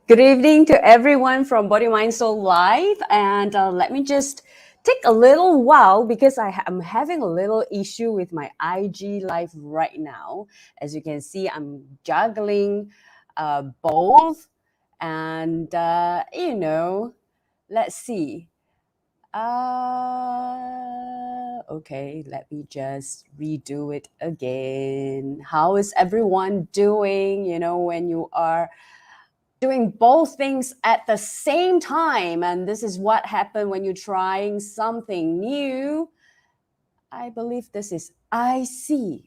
Good evening to everyone from Body Mind Soul Live, and let me just take a little while because am having a little issue with my IG live right now. As you can see, I'm juggling both, and let's see. Okay, let me just redo it again. How is everyone doing? When you are doing both things at the same time. And this is what happened when you're trying something new. I believe this is IC.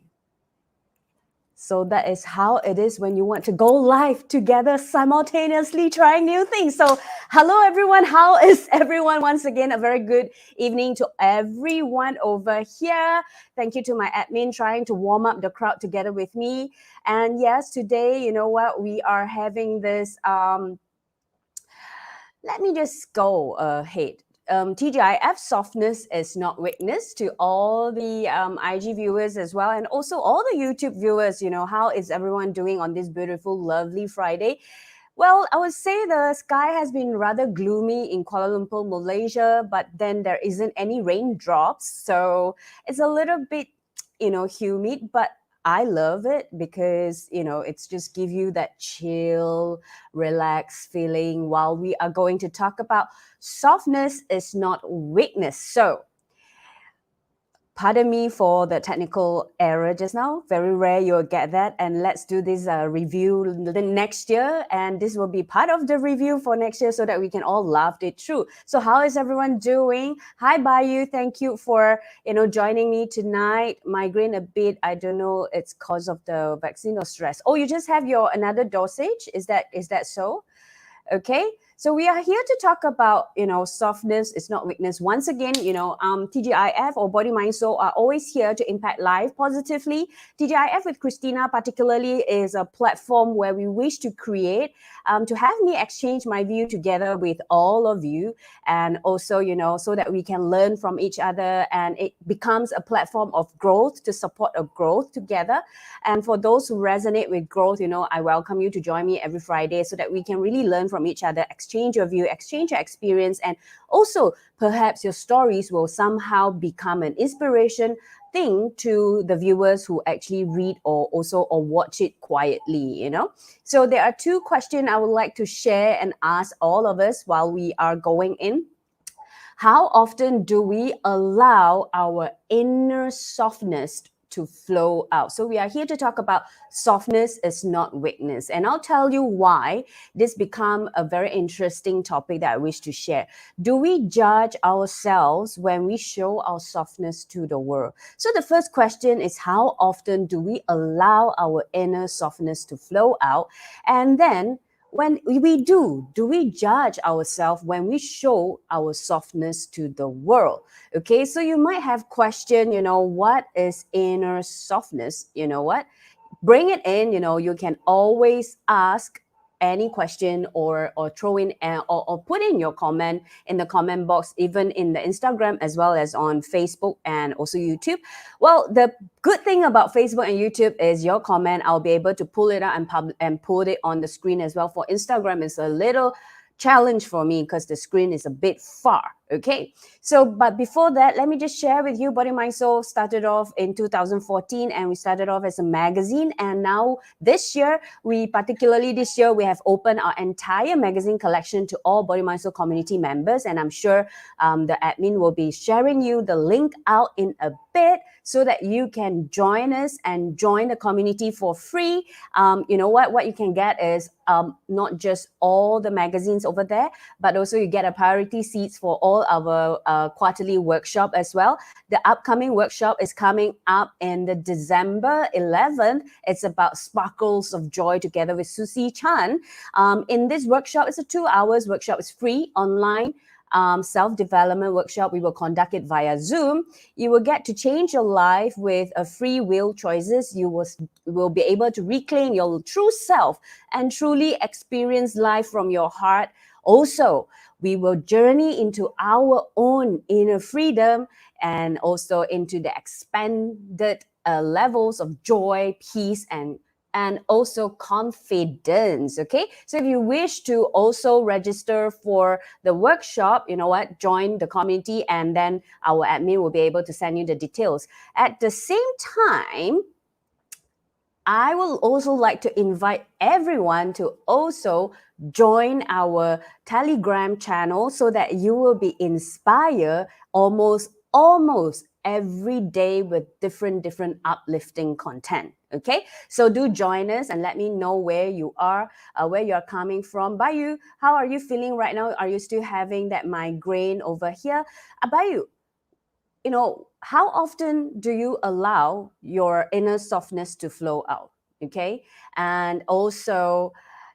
So that is how it is when you want to go live together simultaneously trying new things. So hello everyone, how is everyone? Once again, a very good evening to everyone over here. Thank you to my admin trying to warm up the crowd together with me. And yes, today, you know what, we are having this let me just go ahead. TGIF, softness is not weakness, to all the IG viewers as well, and also all the YouTube viewers. How is everyone doing on this beautiful, lovely Friday? Well, I would say the sky has been rather gloomy in Kuala Lumpur, Malaysia, but then there isn't any raindrops. So it's a little bit, humid, but I love it because, it's just give you that chill, relaxed feeling while we are going to talk about softness is not weakness. So pardon me for the technical error just now. Very rare you'll get that. And let's do this review next year. And this will be part of the review for next year so that we can all laugh it through. So how is everyone doing? Hi, Bayu. Thank you for, joining me tonight. Migraine a bit. I don't know. It's cause of the vaccine or stress. Oh, you just have your another dosage? Is that so? Okay, so we are here to talk about, softness is not weakness. Once again, TGIF or Body Mind Soul are always here to impact life positively. TGIF with Christina particularly is a platform where we wish to create, to have me exchange my view together with all of you, and also, so that we can learn from each other, and it becomes a platform of growth to support a growth together. And for those who resonate with growth, I welcome you to join me every Friday so that we can really learn from each other, exchange your view, exchange your experience, and also perhaps your stories will somehow become an inspiration thing to the viewers who actually read or watch it quietly. So there are two questions I would like to share and ask all of us while we are going in. How often do we allow our inner softness to flow out? So we are here to talk about softness is not weakness. And I'll tell you why this become a very interesting topic that I wish to share. Do we judge ourselves when we show our softness to the world? So the first question is, how often do we allow our inner softness to flow out? And then when we do we judge ourselves when we show our softness to the world? Okay, so you might have question, what is inner softness? You know what? Bring it in, you can always ask any question or throw in or put in your comment in the comment box, even in the Instagram as well as on Facebook and also YouTube. Well, the good thing about Facebook and YouTube is your comment, I'll be able to pull it out and put it on the screen as well. For Instagram, it's a little challenge for me because the screen is a bit far. Okay, so but before that, let me just share with you, Body Mind Soul started off in 2014, and we started off as a magazine, and now this year we have opened our entire magazine collection to all Body Mind Soul community members, and I'm sure the admin will be sharing you the link out in a bit so that you can join us and join the community for free. You know what you can get is not just all the magazines over there, but also you get a priority seats for all our quarterly workshop as well. The upcoming workshop is coming up in the December 11th. It's about Sparkles of Joy together with Susie Chan. In this workshop, it's a 2 hours workshop. It's free online. Self-development workshop. We will conduct it via Zoom. You will get to change your life with a free will choices. You will be able to reclaim your true self and truly experience life from your heart. Also, we will journey into our own inner freedom and also into the expanded levels of joy, peace, and and also confidence. Okay, so if you wish to also register for the workshop, you know what, join the community, and then our admin will be able to send you the details. At the same time, I will also like to invite everyone to also join our Telegram channel so that you will be inspired almost every day with different uplifting content. Okay, so do join us and let me know where you are, where you're coming from. Bayu, how are you feeling right now? Are you still having that migraine over here? Bayu, how often do you allow your inner softness to flow out? Okay. And also,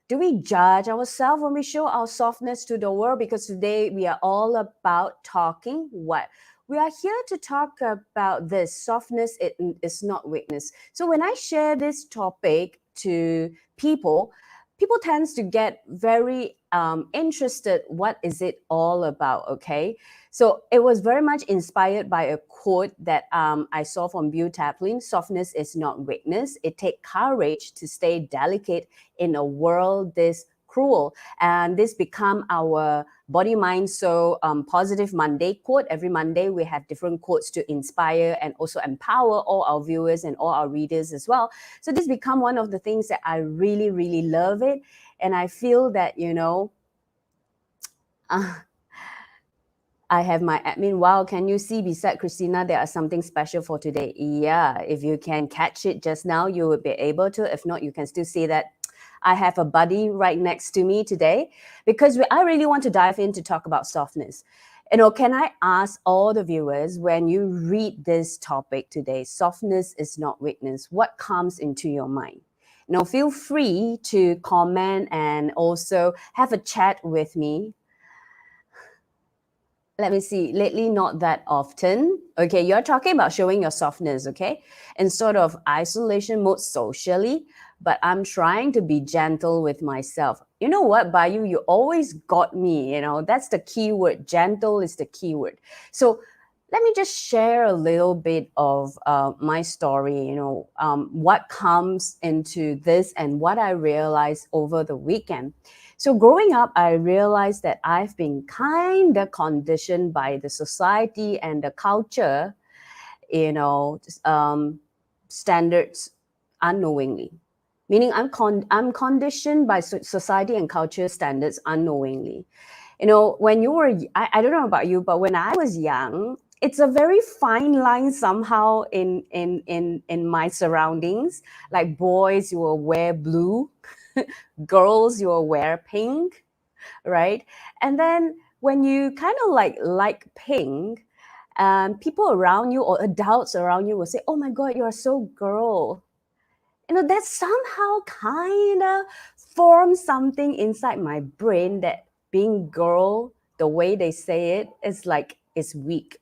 do we judge ourselves when we show our softness to the world? Because today we are all about talking what? We are here to talk about this. Softness is not weakness. So when I share this topic to people tends to get very interested. What is it all about? Okay. So it was very much inspired by a quote that I saw from Beau Taplin: "Softness is not weakness. It takes courage to stay delicate in a world this cruel." And this become our Body, Mind, Soul Positive Monday quote. Every Monday we have different quotes to inspire and also empower all our viewers and all our readers as well. So this become one of the things that I really, really love it. And I feel that, I have my admin. Wow, can you see beside Christina, there are something special for today? Yeah, if you can catch it just now, you will be able to. If not, you can still see that I have a buddy right next to me today, because I really want to dive in to talk about softness. Can I ask all the viewers, when you read this topic today, softness is not weakness, what comes into your mind? Feel free to comment and also have a chat with me. Let me see. Lately, not that often. Okay, you're talking about showing your softness, okay? In sort of isolation mode socially, but I'm trying to be gentle with myself. You know what, Bayu? You always got me, that's the key word. Gentle is the key word. So let me just share a little bit of my story, what comes into this and what I realized over the weekend. So growing up, I realized that I've been kind of conditioned by the society and the culture, standards unknowingly. Meaning I'm conditioned by society and culture standards unknowingly. When you were, I don't know about you, but when I was young, it's a very fine line somehow in my surroundings. Like boys, you will wear blue, girls, you will wear pink, right? And then when you kind of like pink, people around you or adults around you will say, "Oh my God, you are so girl." That somehow kind of forms something inside my brain that being girl, the way they say it, is like it's weak.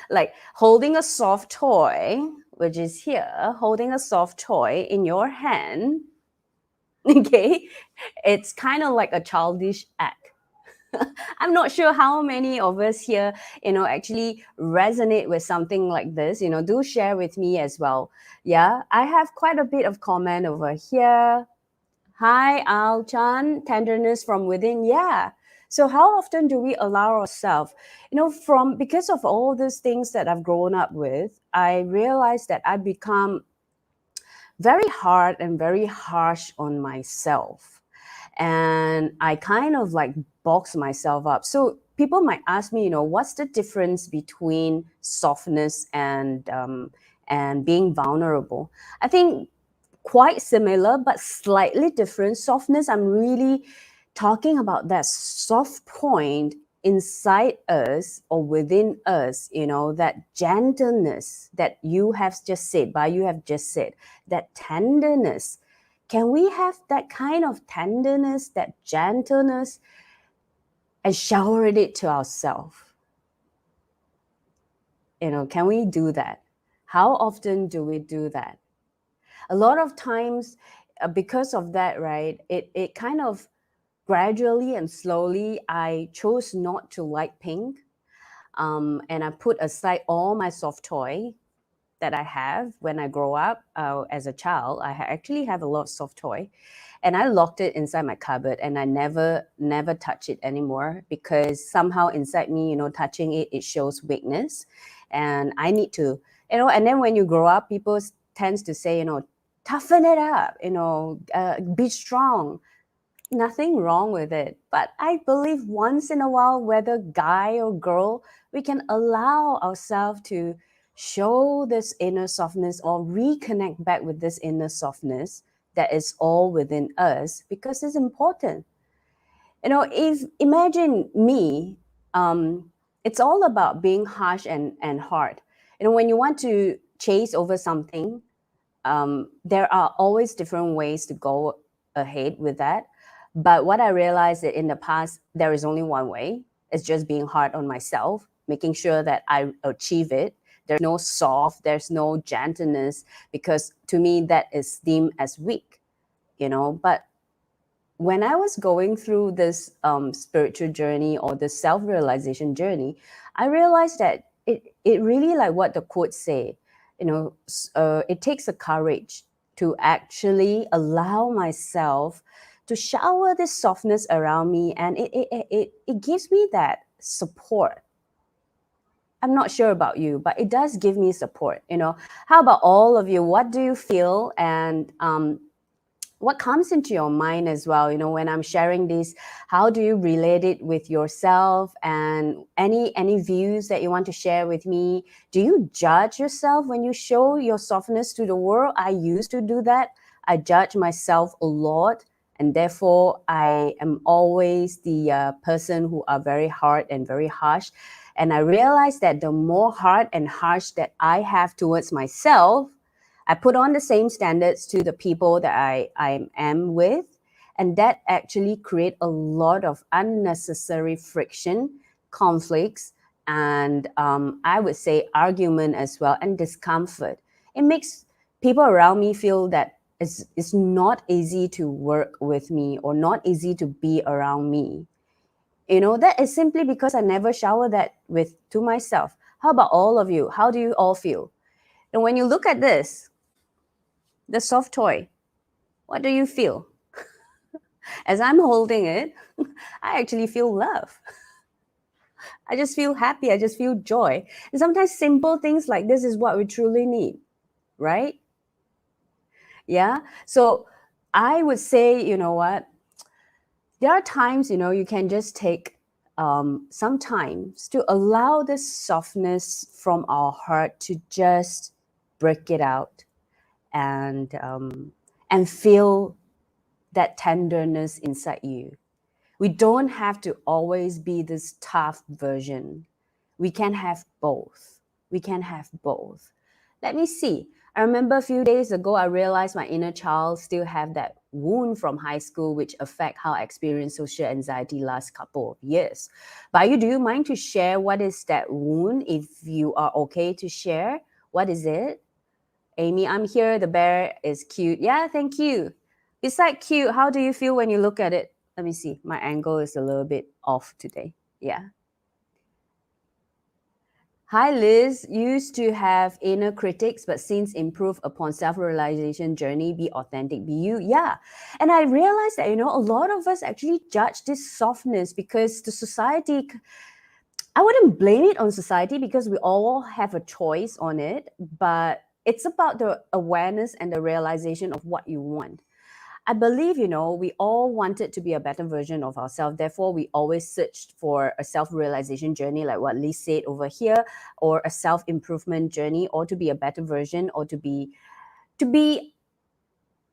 Like holding a soft toy, which is here, holding a soft toy in your hand. Okay, it's kind of like a childish act. I'm not sure how many of us here, actually resonate with something like this. Do share with me as well. Yeah, I have quite a bit of comment over here. Hi, Al Chan, tenderness from within. Yeah. So how often do we allow ourselves, because of all these things that I've grown up with, I realized that I become very hard and very harsh on myself. And I kind of like box myself up. So people might ask me, what's the difference between softness and being vulnerable? I think quite similar, but slightly different. Softness, I'm really talking about that soft point inside us or within us, that gentleness that you have just said, that tenderness. Can we have that kind of tenderness, that gentleness, and shower it to ourselves? Can we do that? How often do we do that? A lot of times, because of that, right, it kind of gradually and slowly, I chose not to like pink. And I put aside all my soft toy. that I have when I grow up as a child. I actually have a lot of soft toy, and I locked it inside my cupboard, and I never touch it anymore, because somehow inside me, touching it shows weakness, and I need to, and then when you grow up, people tends to say, toughen it up, be strong. Nothing wrong with it. But I believe once in a while, whether guy or girl, we can allow ourselves to show this inner softness, or reconnect back with this inner softness that is all within us, because it's important. If imagine me, it's all about being harsh and hard. When you want to chase over something, there are always different ways to go ahead with that. But what I realized that in the past, there is only one way. It's just being hard on myself, making sure that I achieve it. There's no soft, there's no gentleness, because to me, that is deemed as weak, But when I was going through this spiritual journey, or the self-realization journey, I realized that it really, like what the quotes say, it takes a courage to actually allow myself to shower this softness around me, and it gives me that support. I'm not sure about you, but it does give me support. How about all of you? What do you feel? And what comes into your mind as well, when I'm sharing this? How do you relate it with yourself? And any views that you want to share with me? Do you judge yourself when you show your softness to the world? I used to do that. I judge myself a lot, and therefore I am always the person who are very hard and very harsh. And I realized that the more hard and harsh that I have towards myself, I put on the same standards to the people that I am with, and that actually create a lot of unnecessary friction, conflicts, and I would say argument as well, and discomfort. It makes people around me feel that it's not easy to work with me, or not easy to be around me. That is simply because I never shower that to myself. How about all of you? How do you all feel? And when you look at this, the soft toy, what do you feel? As I'm holding it, I actually feel love. I just feel happy. I just feel joy. And sometimes simple things like this is what we truly need, right? Yeah. So I would say, what? There are times, you can just take some times to allow this softness from our heart to just break it out, and feel that tenderness inside you. We don't have to always be this tough version. We can have both. We can have both. Let me see. I remember a few days ago, I realized my inner child still have that wound from high school, which affect how I experience social anxiety last couple of years. Bayu, do you mind to share what is that wound, if you are okay to share? What is it? Amy, I'm here. The bear is cute. Yeah, thank you. Beside cute, how do you feel when you look at it? Let me see. My angle is a little bit off today. Yeah. Hi, Liz. Used to have inner critics, but since improve upon self-realization journey, be authentic, be you. Yeah. And I realized that, a lot of us actually judge this softness because the society, I wouldn't blame it on society, because we all have a choice on it, but it's about the awareness and the realization of what you want. I believe, we all wanted to be a better version of ourselves. Therefore, we always searched for a self-realization journey, like what Liz said over here, or a self-improvement journey, or to be a better version, or to be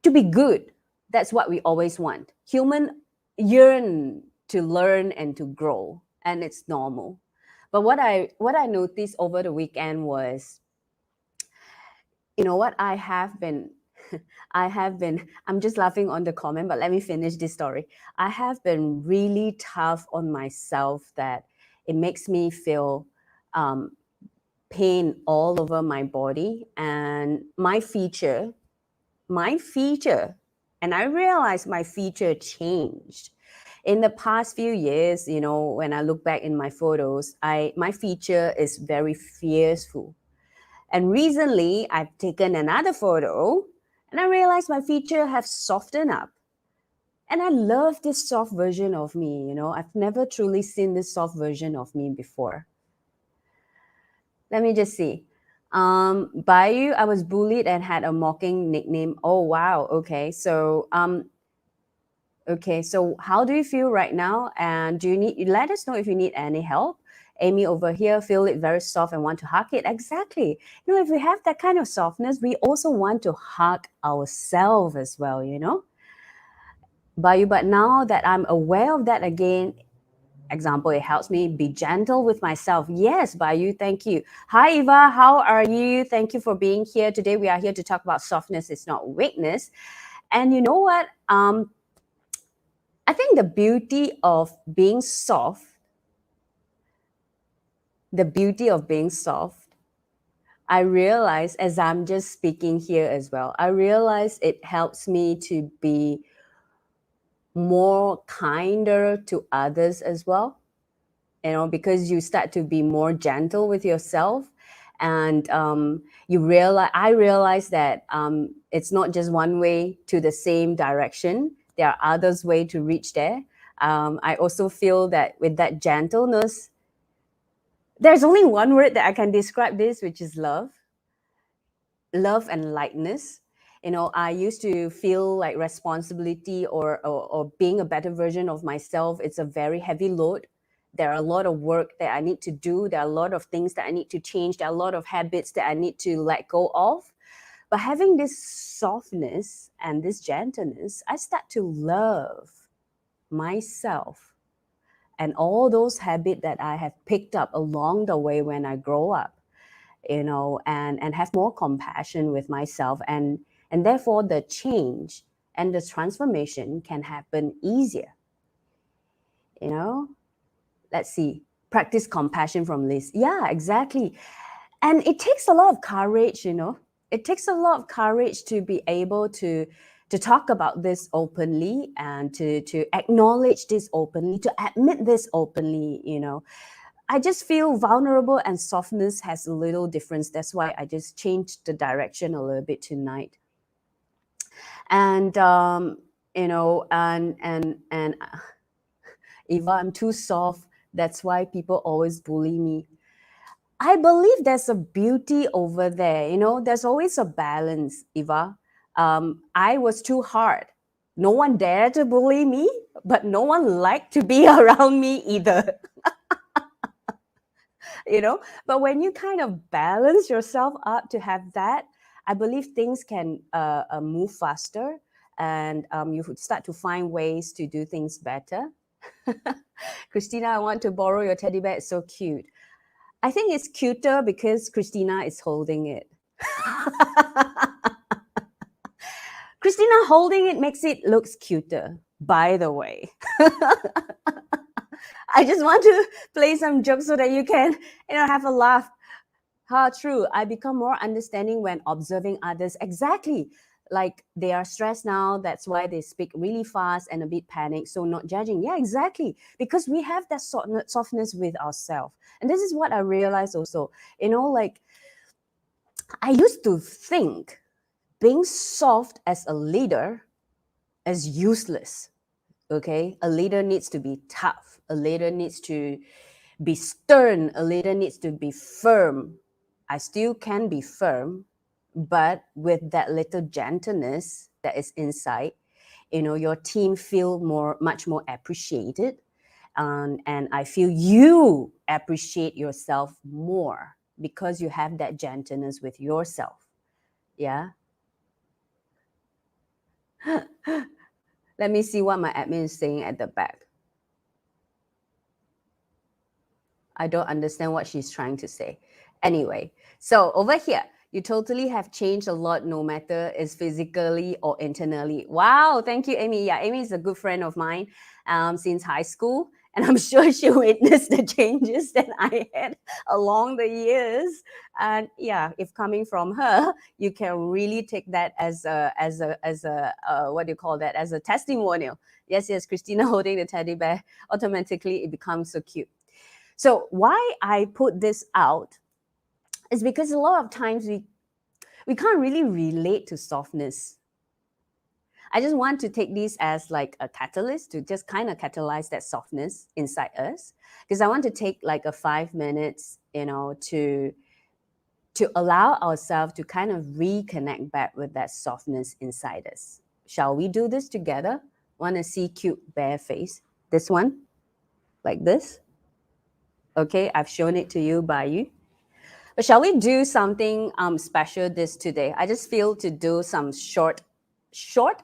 good. That's what we always want. Human yearn to learn and to grow, and it's normal. But what I noticed over the weekend was, what I have been I'm just laughing on the comment, but let me finish this story. I have been really tough on myself, that it makes me feel pain all over my body, and my feature, and I realized my feature changed. In the past few years, when I look back in my photos, my feature is very fearful. And recently, I've taken another photo and I realized my feature have softened up. And I love this soft version of me, I've never truly seen this soft version of me before. Let me just see. By you, I was bullied and had a mocking nickname. Oh wow. Okay, so how do you feel right now? And do you need, let us know if you need any help. Amy over here, feel it very soft and want to hug it. Exactly. If we have that kind of softness, we also want to hug ourselves as well, but now that I'm aware of that again, example, it helps me be gentle with myself. Yes, Bayu, thank you. Hi, Eva, how are you? Thank you for being here. Today, we are here to talk about softness is not weakness. And you know what? I think the beauty of being soft, I realize as I'm just speaking here as well, I realize it helps me to be more kinder to others as well, because you start to be more gentle with yourself. And I realize that it's not just one way to the same direction. There are others way to reach there. I also feel that with that gentleness, there's only one word that I can describe this, which is love and lightness. I used to feel like responsibility or being a better version of myself, it's a very heavy load. There are a lot of work that I need to do. There are a lot of things that I need to change. There are a lot of habits that I need to let go of. But having this softness and this gentleness, I start to love myself and all those habits that I have picked up along the way when I grow up, and have more compassion with myself. And therefore, the change and the transformation can happen easier. Let's see. Practice compassion from Liz. Yeah, exactly. And it takes a lot of courage, It takes a lot of courage to be able to talk about this openly and to acknowledge this openly, to admit this openly, I just feel vulnerable and softness has a little difference. That's why I just changed the direction a little bit tonight. And and Eva, I'm too soft. That's why people always bully me. I believe there's a beauty over there. There's always a balance, Eva. I was too hard. No one dared to bully me, but no one liked to be around me either. But when you kind of balance yourself up to have that, I believe things can move faster, and you would start to find ways to do things better. Christina, I want to borrow your teddy bear. It's so cute. I think it's cuter because Christina is holding it. Christina holding it makes it looks cuter, by the way. I just want to play some jokes so that you can, have a laugh. How true. I become more understanding when observing others. Exactly. Like they are stressed now. That's why they speak really fast and a bit panicked. So not judging. Yeah, exactly. Because we have that softness with ourselves. And this is what I realized also. Like I used to think being soft as a leader is useless. Okay. A leader needs to be tough. A leader needs to be stern. A leader needs to be firm. I still can be firm, but with that little gentleness that is inside, your team feel much more appreciated. And I feel you appreciate yourself more because you have that gentleness with yourself. Yeah. Let me see what my admin is saying at the back. I don't understand what she's trying to say. Anyway, so over here, you totally have changed a lot, no matter is physically or internally. Wow, thank you, Amy. Yeah, Amy is a good friend of mine since high school. And I'm sure she witnessed the changes that I had along the years. And yeah, if coming from her, you can really take that as a what do you call that? As a testimonial. Yes, Christina holding the teddy bear, automatically it becomes so cute. So why I put this out is because a lot of times we can't really relate to softness. I just want to take this as like a catalyst to just kind of catalyze that softness inside us. Because I want to take like a 5 minutes, to allow ourselves to kind of reconnect back with that softness inside us. Shall we do this together? Want to see cute bare face? This one? Like this? Okay, I've shown it to you by you. But shall we do something special this today? I just feel to do some short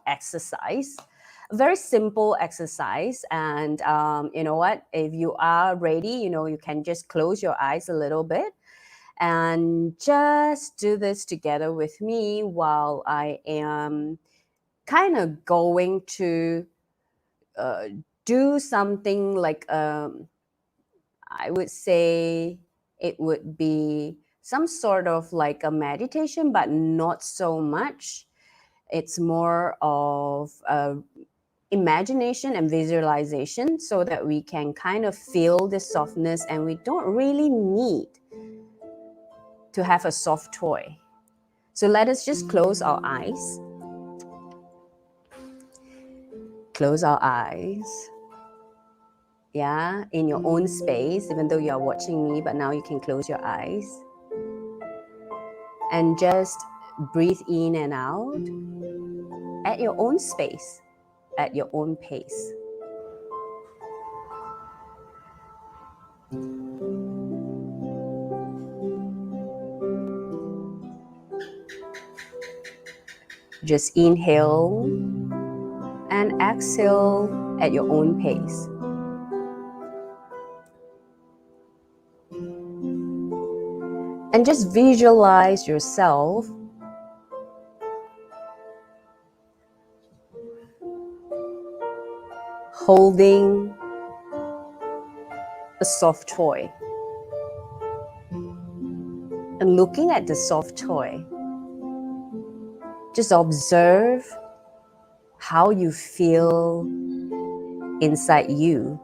exercise, a very simple exercise. And you know what? If you are ready, you can just close your eyes a little bit and just do this together with me while I am kind of going to do something like I would say it would be some sort of like a meditation, but not so much. It's more of imagination and visualization so that we can kind of feel the softness, and we don't really need to have a soft toy. So let us just close our eyes. Close our eyes. Yeah, in your own space, even though you're watching me, but now you can close your eyes. And just breathe in and out at your own space, at your own pace. Just inhale and exhale at your own pace. And just visualize yourself holding a soft toy. And looking at the soft toy, just observe how you feel inside you.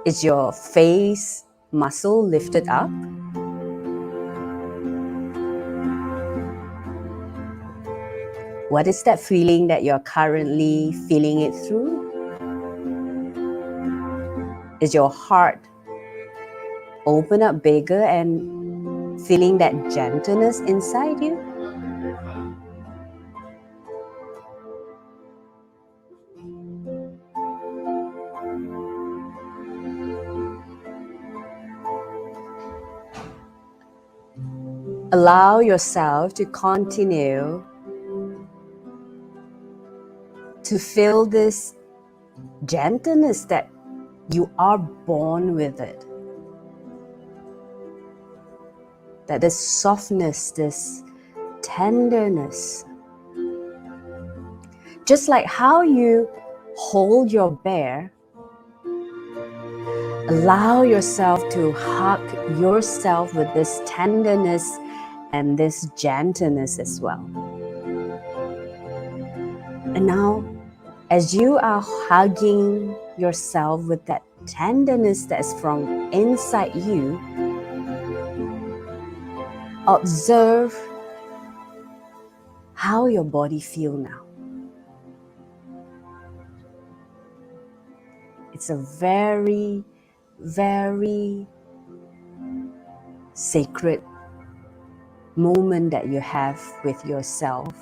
Is your face muscle lifted up? What is that feeling that you're currently feeling it through? Is your heart open up bigger and feeling that gentleness inside you? Allow yourself to continue to feel this gentleness that you are born with it. That this softness, this tenderness, just like how you hold your bear, allow yourself to hug yourself with this tenderness and this gentleness as well. And now, as you are hugging yourself with that tenderness that's from inside you, observe how your body feels now. It's a very, very sacred moment that you have with yourself.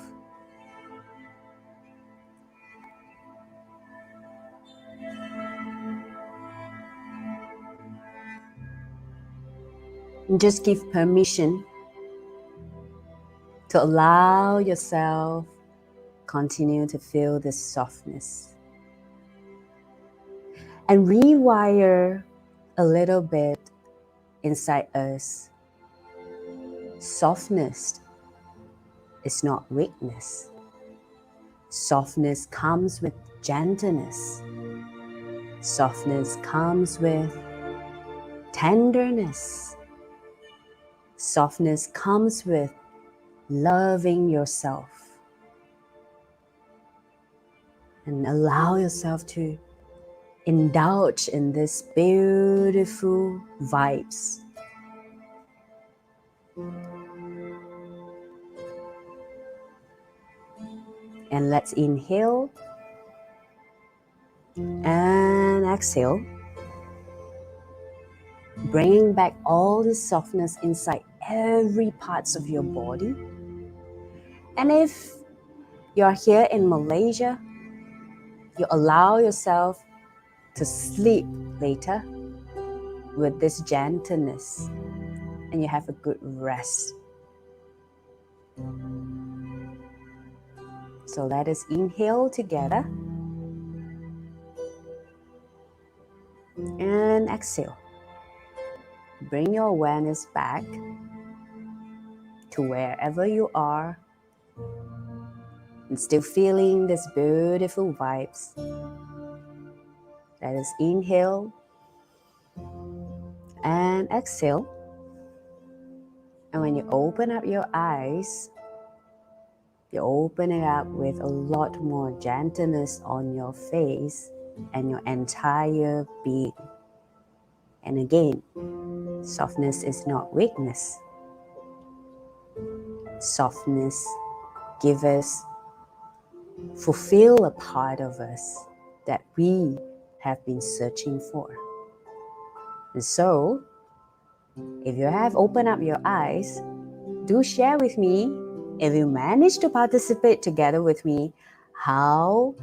And just give permission to allow yourself continue to feel this softness. And rewire a little bit inside us. Softness is not weakness. Softness comes with gentleness. Softness comes with tenderness. Softness comes with loving yourself. And allow yourself to indulge in this beautiful vibes And let's inhale and exhale, bringing back all the softness inside every parts of your body. And if you're here in Malaysia, you allow yourself to sleep later with this gentleness, and you have a good rest. So let us inhale together and exhale. Bring your awareness back to wherever you are and still feeling this beautiful vibes. Let us inhale and exhale. And when you open up your eyes, you open it up with a lot more gentleness on your face and your entire being. And again, softness is not weakness. Softness gives us, fulfill a part of us that we have been searching for. And so, if you have opened up your eyes, do share with me, if you manage to participate together with me, how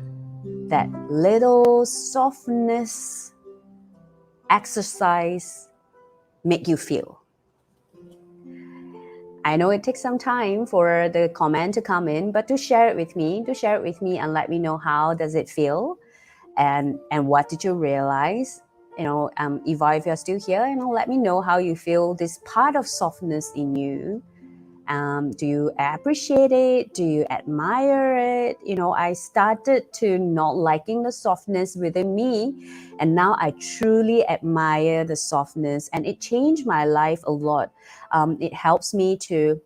that little softness exercise make you feel. I know it takes some time for the comment to come in, but do share it with me. Do share it with me and let me know how does it feel, and what did you realize. Eva, if you're still here, let me know how you feel this part of softness in you. Do you appreciate it? Do you admire it? I started to not liking the softness within me, and now I truly admire the softness, and it changed my life a lot. It helps me to,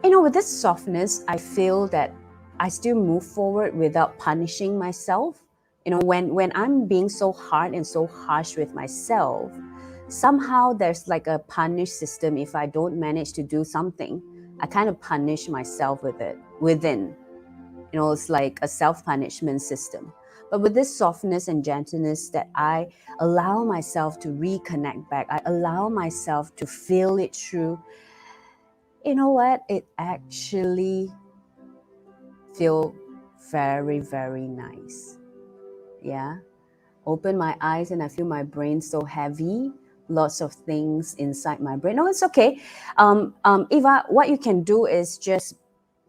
with this softness, I feel that I still move forward without punishing myself. When I'm being so hard and so harsh with myself, somehow there's like a punish system. If I don't manage to do something, I kind of punish myself with it within. It's like a self-punishment system. But with this softness and gentleness, that I allow myself to reconnect back, I allow myself to feel it through, you know what? It actually feels very, very nice. Yeah. Open my eyes and I feel my brain so heavy. Lots of things inside my brain. No, it's okay. Eva, what you can do is just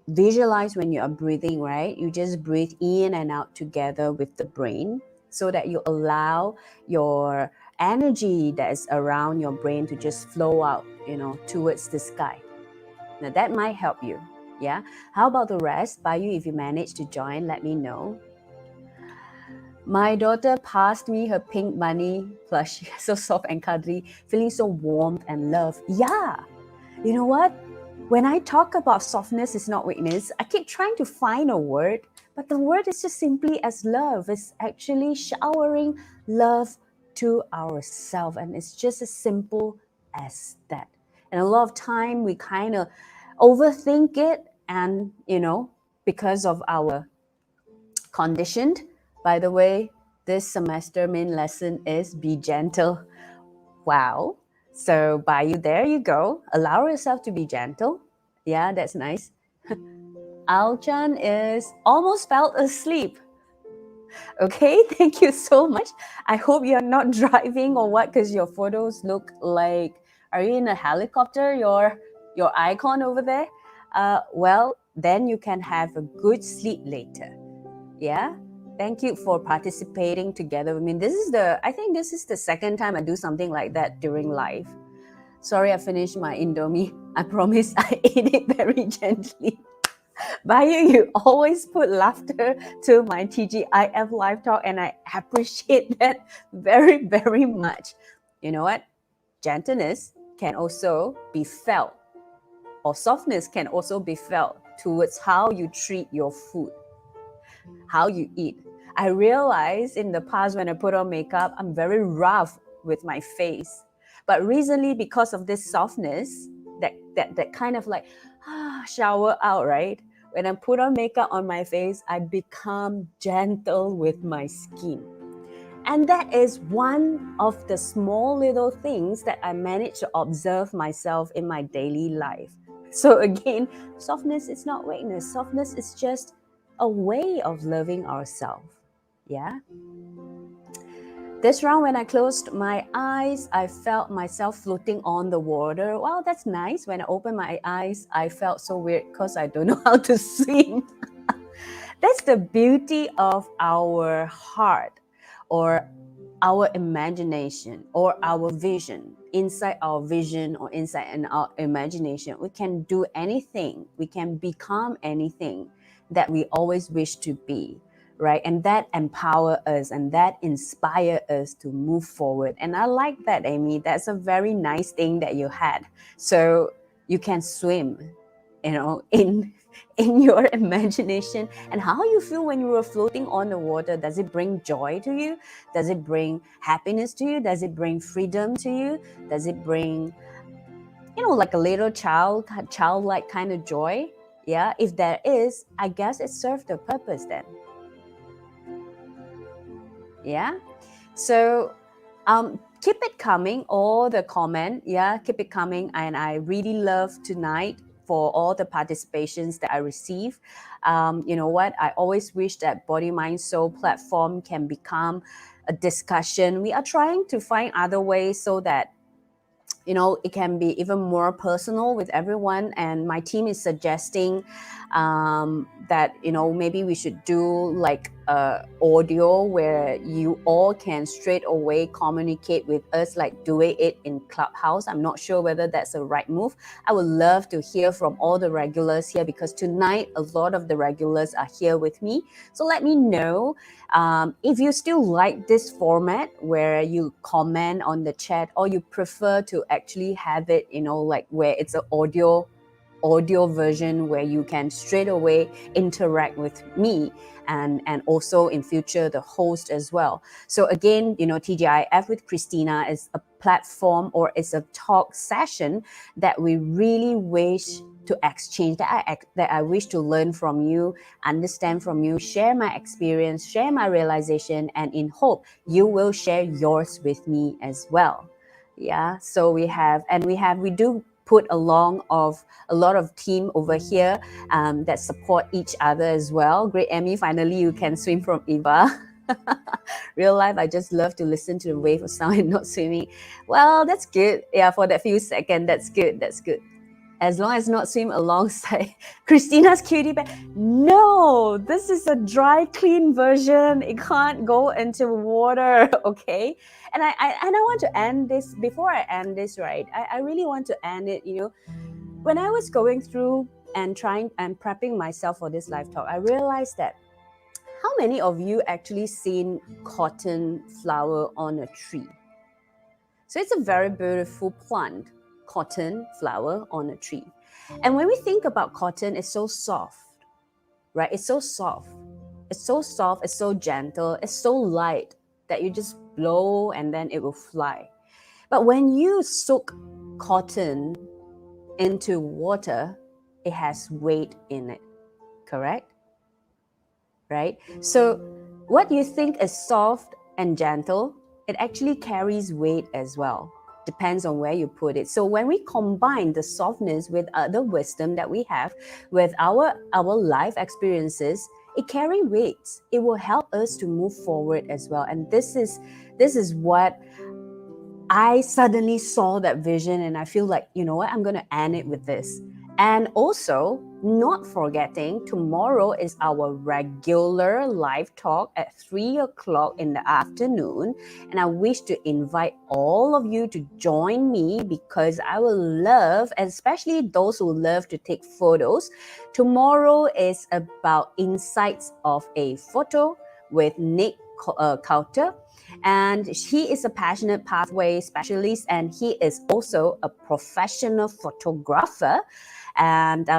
visualize when you are breathing, right? You just breathe in and out together with the brain, so that you allow your energy that is around your brain to just flow out, towards the sky. Now that might help you. Yeah. How about the rest? By you, if you manage to join, let me know. My daughter passed me her pink bunny plush, so soft and cuddly, feeling so warm and love. Yeah, you know what? When I talk about softness is not weakness, I keep trying to find a word, but the word is just simply as love. It's actually showering love to ourselves, and it's just as simple as that. And a lot of time we kind of overthink it, and because of our conditioned. By the way, this semester main lesson is be gentle. Wow. So by you, there you go. Allow yourself to be gentle. Yeah, that's nice. Alchan is almost fell asleep. Okay, thank you so much. I hope you're not driving or what, because your photos look like, are you in a helicopter? Your icon over there? Well, then you can have a good sleep later. Yeah. Thank you for participating together with me. I think this is the second time I do something like that during live. Sorry, I finished my Indomie. I promise I ate it very gently. Bayu, you always put laughter to my TGIF live talk, and I appreciate that very, very much. You know what? Gentleness can also be felt, or softness can also be felt towards how you treat your food, how you eat. I realized in the past when I put on makeup, I'm very rough with my face. But recently, because of this softness, that kind of like shower out, right? When I put on makeup on my face, I become gentle with my skin. And that is one of the small little things that I manage to observe myself in my daily life. So again, softness is not weakness. Softness is just a way of loving ourselves. Yeah. This round, when I closed my eyes, I felt myself floating on the water. Wow, that's nice. When I opened my eyes, I felt so weird because I don't know how to swim. That's the beauty of our heart, or our imagination, or our vision. Inside our vision or inside in our imagination, we can do anything. We can become anything that we always wish to be, right? And that empower us and that inspire us to move forward. And I like that, Amy. That's a very nice thing that you had. So you can swim, in your imagination. And how you feel when you were floating on the water, does it bring joy to you? Does it bring happiness to you? Does it bring freedom to you? Does it bring, like a little childlike kind of joy? Yeah, if there is, I guess it served the purpose then. Yeah. So keep it coming, all the comment. Yeah, keep it coming. And I really love tonight for all the participations that I receive. You know what? I always wish that Body Mind Soul platform can become a discussion. We are trying to find other ways so that it can be even more personal with everyone. And my team is suggesting that maybe we should do like audio where you all can straight away communicate with us, like doing it in Clubhouse. I'm not sure whether that's the right move. I would love to hear from all the regulars here, because tonight a lot of the regulars are here with me. So let me know if you still like this format where you comment on the chat, or you prefer to actually have it, like where it's an audio version where you can straight away interact with me and also in future the host as well. So again, TGIF with Christina is a platform, or it's a talk session that we really wish to exchange, that I wish to learn from you, understand from you, share my experience, share my realization, and in hope you will share yours with me as well. Yeah, so we do put along of a lot of team over here that support each other as well. Great, Emmy, finally you can swim from Eva. Real life, I just love to listen to the wave of sound and not swimming. Well, that's good. Yeah, for that few seconds, that's good. As long as not swim alongside Christina's cutie bag. No, this is a dry, clean version. It can't go into water, okay? And I want to end this, before I end this, right? I really want to end it, when I was going through and trying and prepping myself for this live talk, I realized that how many of you actually seen cotton flower on a tree? So it's a very beautiful plant, cotton flower on a tree. And when we think about cotton, it's so soft, right? It's so soft. It's so soft, it's so gentle, it's so light that you just blow and then it will fly. But when you soak cotton into water, it has weight in it, correct? Right? So what you think is soft and gentle, it actually carries weight as well. Depends on where you put it. So when we combine the softness with the wisdom that we have, with our life experiences, it carries weights. It will help us to move forward as well. And this is what I suddenly saw, that vision, and I feel like, you know what, I'm going to end it with this. And also, not forgetting, tomorrow is our regular live talk at 3 o'clock in the afternoon. And I wish to invite all of you to join me, because I will love, especially those who love to take photos. Tomorrow is about insights of a photo with Nick Coulter. And he is a passionate pathway specialist, and he is also a professional photographer and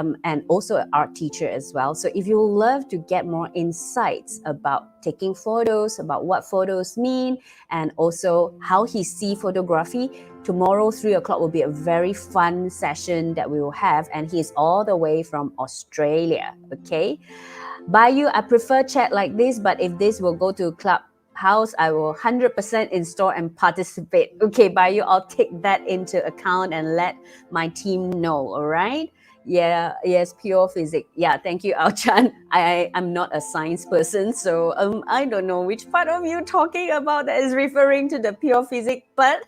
also an art teacher as well. So if you love to get more insights about taking photos, about what photos mean, and also how he sees photography, Tomorrow, 3 o'clock will be a very fun session that we will have, and he's all the way from Australia, okay? Bayu, I prefer chat like this, but if this will go to Clubhouse, I will 100% install and participate. Okay, Bayu, I'll take that into account and let my team know, all right? Yeah, yes, pure physics. Yeah, thank you, Ao-chan. I'm not a science person, so I don't know which part of you talking about that is referring to the pure physics, but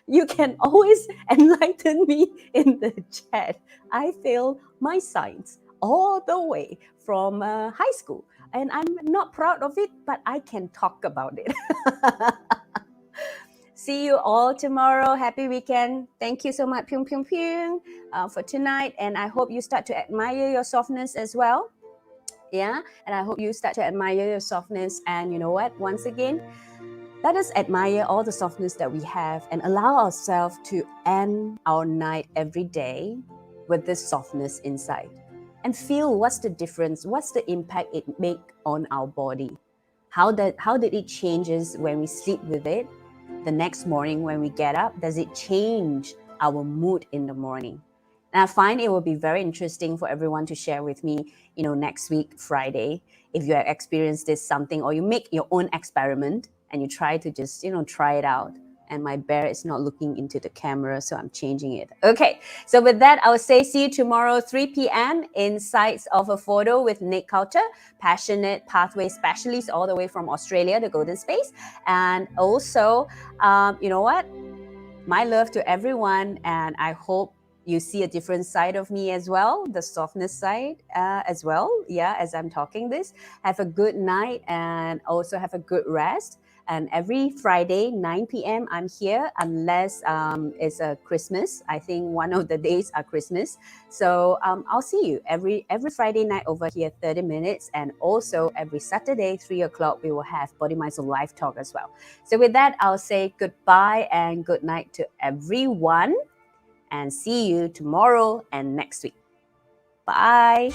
you can always enlighten me in the chat. I failed my science all the way from high school, and I'm not proud of it, but I can talk about it. See you all tomorrow. Happy weekend. Thank you so much, Pyung Pyung Pyung, for tonight. And I hope you start to admire your softness as well. Yeah, and I hope you start to admire your softness. And you know what? Once again, let us admire all the softness that we have and allow ourselves to end our night every day with this softness inside and feel what's the difference, what's the impact it make on our body. How did it changes when we sleep with it? The next morning when we get up, does it change our mood in the morning? And I find it will be very interesting for everyone to share with me, next week, Friday, if you have experienced this something or you make your own experiment and you try to just, try it out. And my bear is not looking into the camera, so I'm changing it. Okay, so with that, I will say see you tomorrow, 3 p.m. Insights of a Photo with Nick Coulter, passionate pathway specialist all the way from Australia, the Golden Space. And also, you know what? My love to everyone, and I hope you see a different side of me as well, the softness side as well. Yeah, as I'm talking this, have a good night and also have a good rest. And every Friday, 9 p.m., I'm here unless it's a Christmas. I think one of the days are Christmas. So I'll see you every Friday night over here, 30 minutes. And also every Saturday, 3 o'clock, we will have Body Mind Soul Live Talk as well. So with that, I'll say goodbye and good night to everyone. And see you tomorrow and next week. Bye.